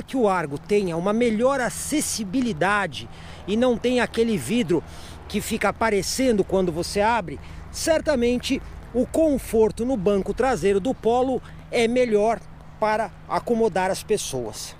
ainda que o Argo tenha uma melhor acessibilidade e não tenha aquele vidro que fica aparecendo quando você abre, certamente o conforto no banco traseiro do Polo é melhor para acomodar as pessoas.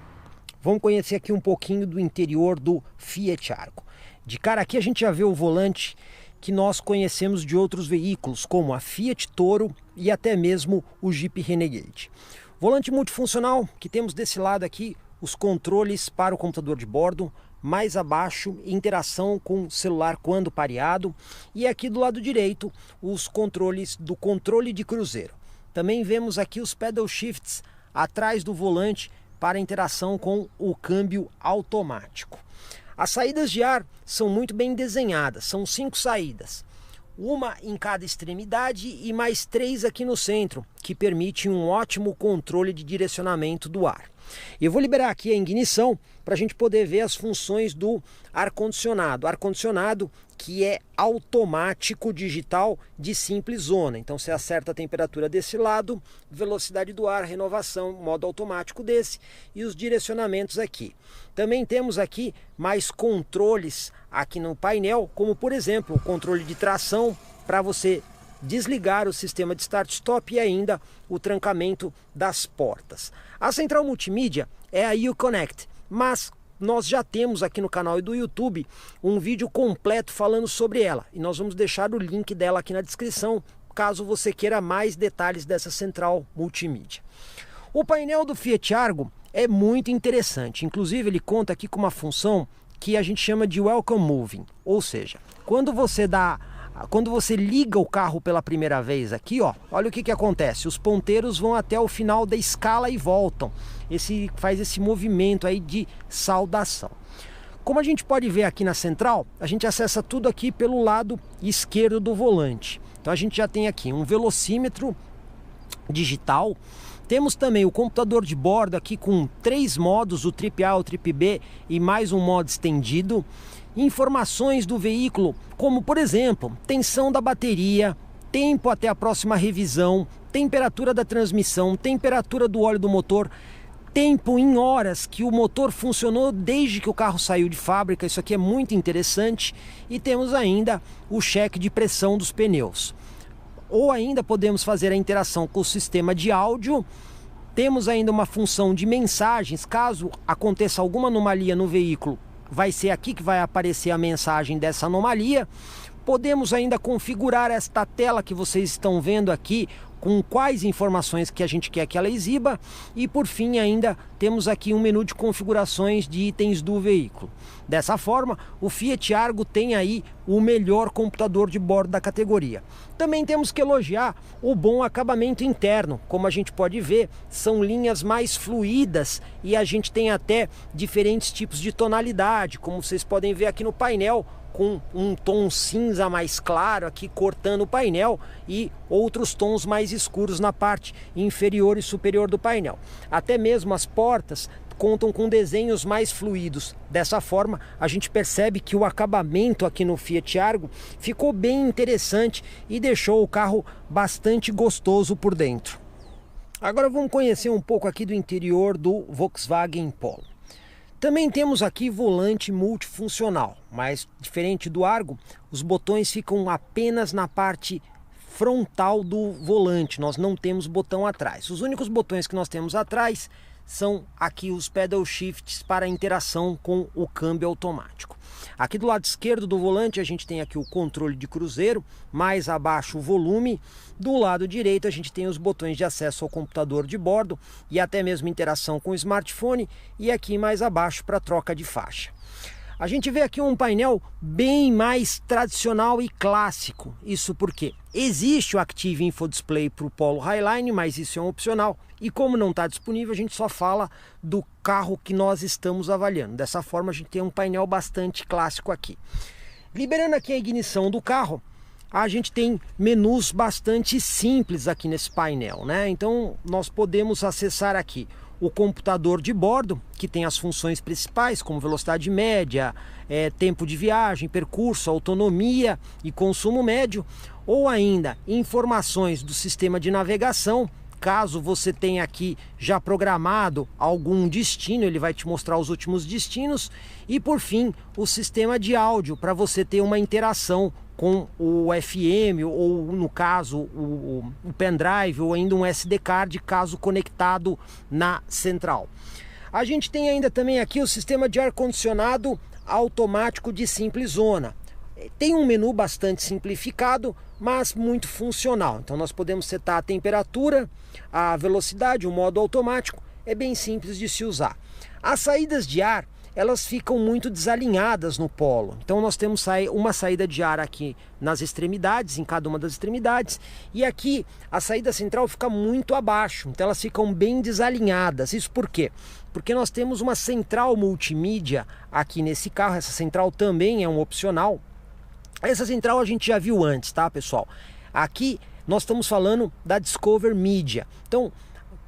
Vamos conhecer aqui um pouquinho do interior do Fiat Argo. De cara aqui a gente já vê o volante que nós conhecemos de outros veículos, como a Fiat Toro e até mesmo o Jeep Renegade. Volante multifuncional, que temos desse lado aqui os controles para o computador de bordo, mais abaixo interação com o celular quando pareado, e aqui do lado direito os controles do controle de cruzeiro. Também vemos aqui os pedal shifts atrás do volante para interação com o câmbio automático. As saídas de ar são muito bem desenhadas, são 5 saídas. Uma em cada extremidade e mais 3 aqui no centro, que permite um ótimo controle de direcionamento do ar. Eu vou liberar aqui a ignição para a gente poder ver as funções do ar-condicionado. Ar-condicionado que é automático digital de simples zona. Então você acerta a temperatura desse lado, velocidade do ar, renovação, modo automático desse e os direcionamentos aqui. Também temos aqui mais controles aqui no painel, como por exemplo o controle de tração para você desligar o sistema de start-stop e ainda o trancamento das portas. A central multimídia é a Uconnect, mas nós já temos aqui no canal do YouTube um vídeo completo falando sobre ela e nós vamos deixar o link dela aqui na descrição, caso você queira mais detalhes dessa central multimídia. O painel do Fiat Argo é muito interessante, inclusive ele conta aqui com uma função que a gente chama de Welcome Moving, ou seja, quando você liga o carro pela primeira vez aqui, ó, olha o que acontece. Os ponteiros vão até o final da escala e voltam. Faz esse movimento aí de saudação. Como a gente pode ver aqui na central, a gente acessa tudo aqui pelo lado esquerdo do volante. Então a gente já tem aqui um velocímetro digital. Temos também o computador de bordo aqui com 3 modos, o Trip A, o Trip B e mais um modo estendido. Informações do veículo, como por exemplo, tensão da bateria, tempo até a próxima revisão, temperatura da transmissão, temperatura do óleo do motor, tempo em horas que o motor funcionou desde que o carro saiu de fábrica, isso aqui é muito interessante, e temos ainda o cheque de pressão dos pneus. Ou ainda podemos fazer a interação com o sistema de áudio. Temos ainda uma função de mensagens, caso aconteça alguma anomalia no veículo, vai ser aqui que vai aparecer a mensagem dessa anomalia. Podemos ainda configurar esta tela que vocês estão vendo aqui, com quais informações que a gente quer que ela exiba. E por fim ainda temos aqui um menu de configurações de itens do veículo. Dessa forma, o Fiat Argo tem aí o melhor computador de bordo da categoria. Também temos que elogiar o bom acabamento interno. Como a gente pode ver, são linhas mais fluídas e a gente tem até diferentes tipos de tonalidade, como vocês podem ver aqui no painel, com um tom cinza mais claro aqui cortando o painel e outros tons mais escuros na parte inferior e superior do painel. Até mesmo as portas contam com desenhos mais fluidos. Dessa forma, a gente percebe que o acabamento aqui no Fiat Argo ficou bem interessante e deixou o carro bastante gostoso por dentro. Agora vamos conhecer um pouco aqui do interior do Volkswagen Polo. Também temos aqui volante multifuncional, mas diferente do Argo, os botões ficam apenas na parte frontal do volante, nós não temos botão atrás. Os únicos botões que nós temos atrás são aqui os pedal shifts para interação com o câmbio automático. Aqui do lado esquerdo do volante a gente tem aqui o controle de cruzeiro, mais abaixo o volume. Do lado direito a gente tem os botões de acesso ao computador de bordo e até mesmo interação com o smartphone, e aqui mais abaixo para troca de faixa. A gente vê aqui um painel bem mais tradicional e clássico. Isso porque existe o Active Info Display para o Polo Highline, mas isso é um opcional. E como não está disponível, a gente só fala do carro que nós estamos avaliando. Dessa forma a gente tem um painel bastante clássico aqui. Liberando aqui a ignição do carro, a gente tem menus bastante simples aqui nesse painel, né? Então nós podemos acessar aqui o computador de bordo, que tem as funções principais, como velocidade média, tempo de viagem, percurso, autonomia e consumo médio, ou ainda informações do sistema de navegação, caso você tenha aqui já programado algum destino, ele vai te mostrar os últimos destinos. E por fim, o sistema de áudio para você ter uma interação com o FM ou, no caso, o pendrive ou ainda um SD card, caso conectado na central. A gente tem ainda também aqui o sistema de ar-condicionado automático de simples zona. Tem um menu bastante simplificado, mas muito funcional. Então nós podemos setar a temperatura, a velocidade, o modo automático. É bem simples de se usar. As saídas de ar, elas ficam muito desalinhadas no Polo. Então nós temos uma saída de ar aqui nas extremidades, em cada uma das extremidades, e aqui a saída central fica muito abaixo, então elas ficam bem desalinhadas. Isso por quê? Porque nós temos uma central multimídia aqui nesse carro. Essa central também é um opcional. Essa central a gente já viu antes, tá, pessoal? Aqui nós estamos falando da Discover Media. Então,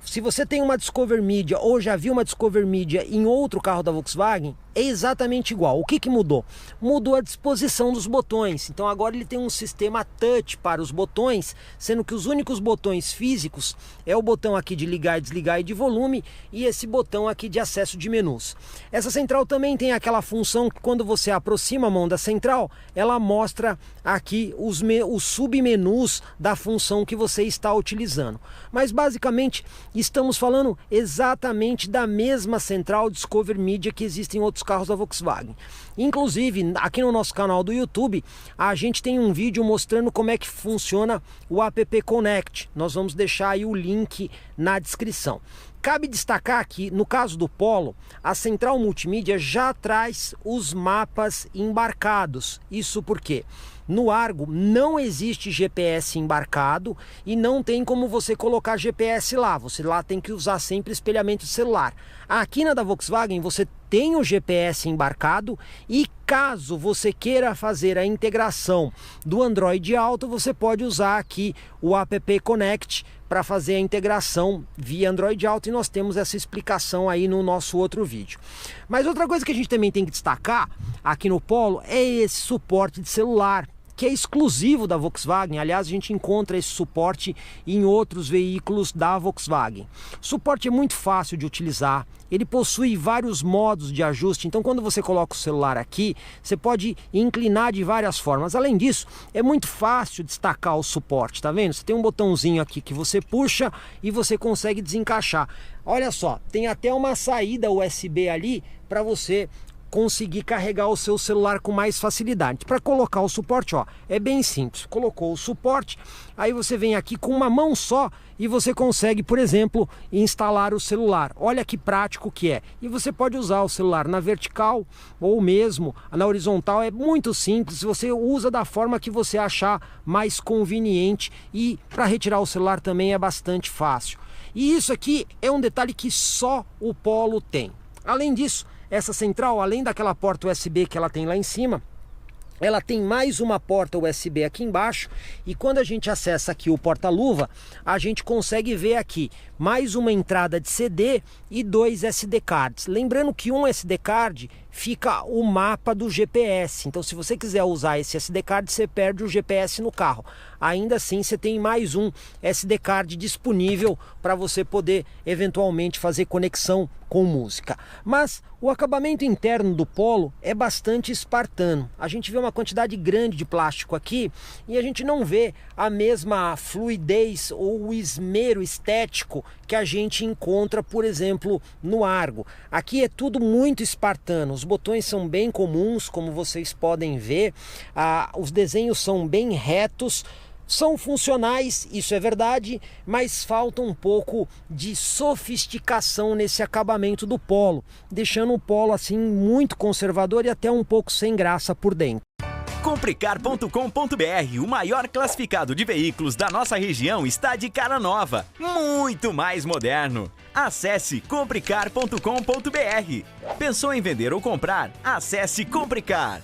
se você tem uma Discover Media ou já viu uma Discover Media em outro carro da Volkswagen, é exatamente igual. O que mudou? Mudou a disposição dos botões. Então agora ele tem um sistema touch para os botões, sendo que os únicos botões físicos é o botão aqui de ligar e desligar e de volume e esse botão aqui de acesso de menus. Essa central também tem aquela função que quando você aproxima a mão da central, ela mostra aqui os submenus da função que você está utilizando. Mas basicamente estamos falando exatamente da mesma central Discover Media que existe em outros carros da Volkswagen. Inclusive, aqui no nosso canal do YouTube, a gente tem um vídeo mostrando como é que funciona o app Connect. Nós vamos deixar aí o link na descrição. Cabe destacar que, no caso do Polo, a central multimídia já traz os mapas embarcados. Isso porque no Argo não existe GPS embarcado e não tem como você colocar GPS lá. Você lá tem que usar sempre espelhamento celular. Aqui na da Volkswagen você tem o GPS embarcado e caso você queira fazer a integração do Android Auto, você pode usar aqui o app Connect para fazer a integração via Android Auto, e nós temos essa explicação aí no nosso outro vídeo. Mas outra coisa que a gente também tem que destacar aqui no Polo é esse suporte de celular, que é exclusivo da Volkswagen. Aliás, a gente encontra esse suporte em outros veículos da Volkswagen. O suporte é muito fácil de utilizar, ele possui vários modos de ajuste, então quando você coloca o celular aqui, você pode inclinar de várias formas. Além disso, é muito fácil destacar o suporte, tá vendo? Você tem um botãozinho aqui que você puxa e você consegue desencaixar. Olha só, tem até uma saída USB ali para você conseguir carregar o seu celular com mais facilidade. Para colocar o suporte, ó, é bem simples. Colocou o suporte, aí você vem aqui com uma mão só e você consegue, por exemplo, instalar o celular. Olha que prático que é. E você pode usar o celular na vertical ou mesmo na horizontal. É muito simples, você usa da forma que você achar mais conveniente, e para retirar o celular também é bastante fácil. E isso aqui é um detalhe que só o Polo tem. Além disso, essa central, além daquela porta USB que ela tem lá em cima, ela tem mais uma porta USB aqui embaixo, e quando a gente acessa aqui o porta-luva, a gente consegue ver aqui mais uma entrada de CD e 2 SD cards. Lembrando que um SD card fica o mapa do GPS, então se você quiser usar esse SD card, você perde o GPS no carro. Ainda assim, você tem mais um SD card disponível para você poder eventualmente fazer conexão com música. Mas o acabamento interno do Polo é bastante espartano. A gente vê uma quantidade grande de plástico aqui e a gente não vê a mesma fluidez ou o esmero estético que a gente encontra, por exemplo, no Argo. Aqui é tudo muito espartano. Os botões são bem comuns, como vocês podem ver. Os desenhos são bem retos. São funcionais, isso é verdade, mas falta um pouco de sofisticação nesse acabamento do Polo, deixando o Polo assim muito conservador e até um pouco sem graça por dentro. Comprecar.com.br, o maior classificado de veículos da nossa região, está de cara nova, muito mais moderno. Acesse comprecar.com.br. Pensou em vender ou comprar? Acesse Comprecar.